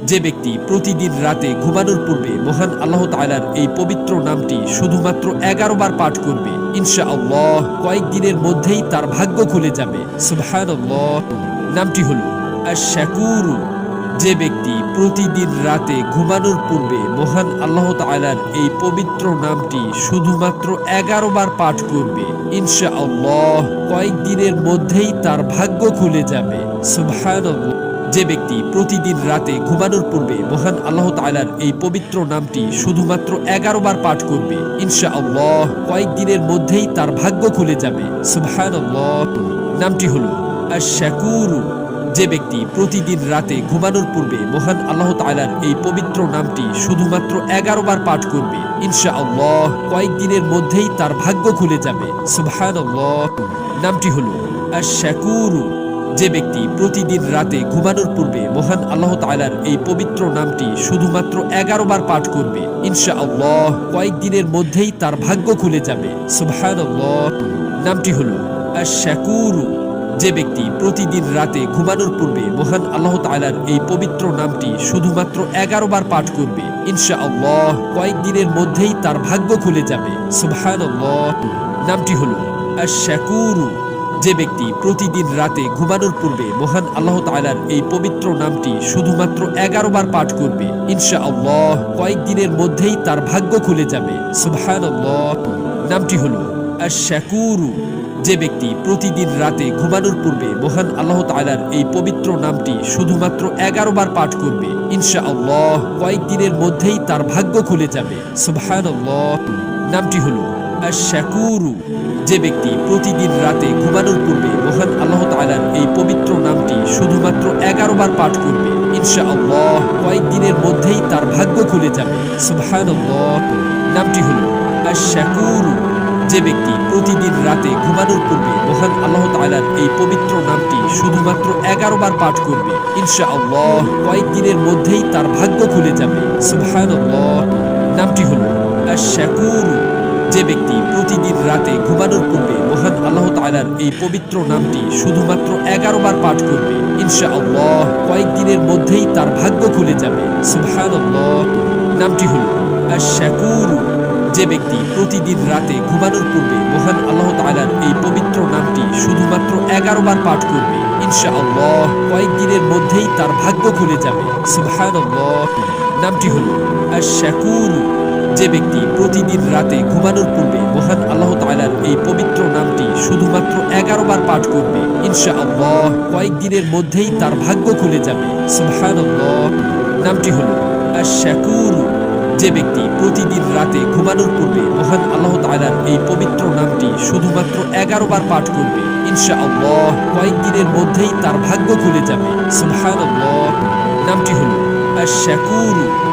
যে ব্যক্তি প্রতিদিন রাতে ঘুমানোর পূর্বে মহান আল্লাহ তাআলার এই পবিত্র নামটি শুধুমাত্র 11 বার পাঠ করবে, ইনশাআল্লাহ কয়েকদিনের মধ্যেই তার ভাগ্য খুলে যাবে। সুবহানাল্লাহ। নামটি হলো আশ-শাকুর। যে ব্যক্তি প্রতিদিন রাতে ঘুমানোর পূর্বে মহান আল্লাহ তাআলার এই পবিত্র নামটি শুধুমাত্র 11 বার পাঠ করবে, ইনশাআল্লাহ কয়েকদিনের মধ্যেই তার ভাগ্য খুলে যাবে। সুবহানাল্লাহ। যে ব্যক্তি প্রতিদিন রাতে ঘুমানোর পূর্বে মহান আল্লাহ তাআলার এই পবিত্র নামটি শুধুমাত্র 11 বার পাঠ করবে, ইনশাআল্লাহ কয়েকদিনের মধ্যেই তার ভাগ্য খুলে যাবে। সুবহানাল্লাহ। নামটি হলো আশ-শাকুর। যে ব্যক্তি প্রতিদিন রাতে ঘুমানোর পূর্বে মহান আল্লাহ তাআলার এই পবিত্র নামটি শুধুমাত্র 11 বার পাঠ করবে, ইনশাআল্লাহ কয়েকদিনের মধ্যেই তার ভাগ্য খুলে যাবে। সুবহানাল্লাহ। নামটি হলো আশ-শাকুর। যে ব্যক্তি প্রতিদিন রাতে ঘুমানোর পূর্বে মহান আল্লাহ তাআলার এই পবিত্র নামটি শুধুমাত্র 11 বার পাঠ করবে, ইনশাআল্লাহ কয়েকদিনের মধ্যেই তার ভাগ্য খুলে যাবে। সুবহানাল্লাহ। নামটি হলো আশ-শাকুর। যে ব্যক্তি প্রতিদিন রাতে ঘুমানোর পূর্বে মহান আল্লাহ তাআলার এই পবিত্র নামটি শুধুমাত্র 11 বার পাঠ করবে, ইনশাআল্লাহ কয়েকদিনের মধ্যেই তার ভাগ্য খুলে যাবে। সুবহানাল্লাহ। নামটি হলো আশ-শাকুর। যে ব্যক্তি প্রতিদিন রাতে ঘুমানোর পূর্বে মহান আল্লাহ তাআলার এই পবিত্র নামটি শুধুমাত্র 11 বার পাঠ করবে, ইনশাআল্লাহ কয়েকদিনের মধ্যেই তার ভাগ্য খুলে যাবে। সুবহানাল্লাহ। নামটি হলো আশ-শাকুর। যে ব্যক্তি প্রতিদিন রাতে ঘুমানোর পূর্বে মহান আল্লাহ তাআলার এই পবিত্র নামটি শুধুমাত্র 11 বার পাঠ করবে, ইনশাআল্লাহ কয়েকদিনের মধ্যেই তার ভাগ্য খুলে যাবে। সুবহানাল্লাহ। নামটি হলো আশ-শাকুর। যে ব্যক্তি প্রতিদিন রাতে ঘুমানোর পূর্বে মহান আল্লাহ তাআলার এই পবিত্র নামটি শুধুমাত্র 11 বার পাঠ করবে, ইনশাআল্লাহ কয়েকদিনের মধ্যেই তার ভাগ্য খুলে যাবে। সুবহানাল্লাহ। নামটি হলো আশ-শাকুর। যে ব্যক্তি প্রতিদিন রাতে ঘুমানোর পূর্বে মহান আল্লাহ তাআলার এই পবিত্র নামটি শুধুমাত্র 11 বার পাঠ করবে, ইনশাআল্লাহ কয়েকদিনের মধ্যেই তার ভাগ্য খুলে যাবে। সুবহানাল্লাহ। নামটি হলো আশ-শাকুর। যে ব্যক্তি প্রতিদিন রাতে ঘুমানোর পূর্বে মহান আল্লাহ তাআলার এই পবিত্র নামটি শুধুমাত্র 11 বার পাঠ করবে, ইনশাআল্লাহ কয়েকদিনের মধ্যেই তার ভাগ্য খুলে যাবে। সুবহানাল্লাহ। নামটি হলো আশ-শাকুর। যে ব্যক্তি প্রতিদিন রাতে ঘুমানোর পূর্বে মহান আল্লাহ তাআলার এই পবিত্র নামটি শুধুমাত্র 11 বার পাঠ করবে, ইনশাআল্লাহ কয়েকদিনের মধ্যেই তার ভাগ্য খুলে যাবে। সুবহানাল্লাহ। নামটি হলো আশ-শাকুর। যে ব্যক্তি প্রতিদিন রাতে ঘুমানোর পূর্বে মহান আল্লাহ তাআলার এই পবিত্র নামটি শুধুমাত্র 11 বার পাঠ করবে, ইনশাআল্লাহ কয়েকদিনের মধ্যেই তার ভাগ্য খুলে যাবে। সুবহানাল্লাহ। নামটি হলো আশ-শাকুর। যে ব্যক্তি প্রতিদিন রাতে ঘুমানোর পূর্বে মহান আল্লাহ তাআলার এই পবিত্র নামটি শুধুমাত্র 11 বার পাঠ করবে, ইনশাআল্লাহ কয়েকদিনের মধ্যেই তার ভাগ্য খুলে যাবে। সুবহানাল্লাহ। নামটি হলো আশ-শাকুর।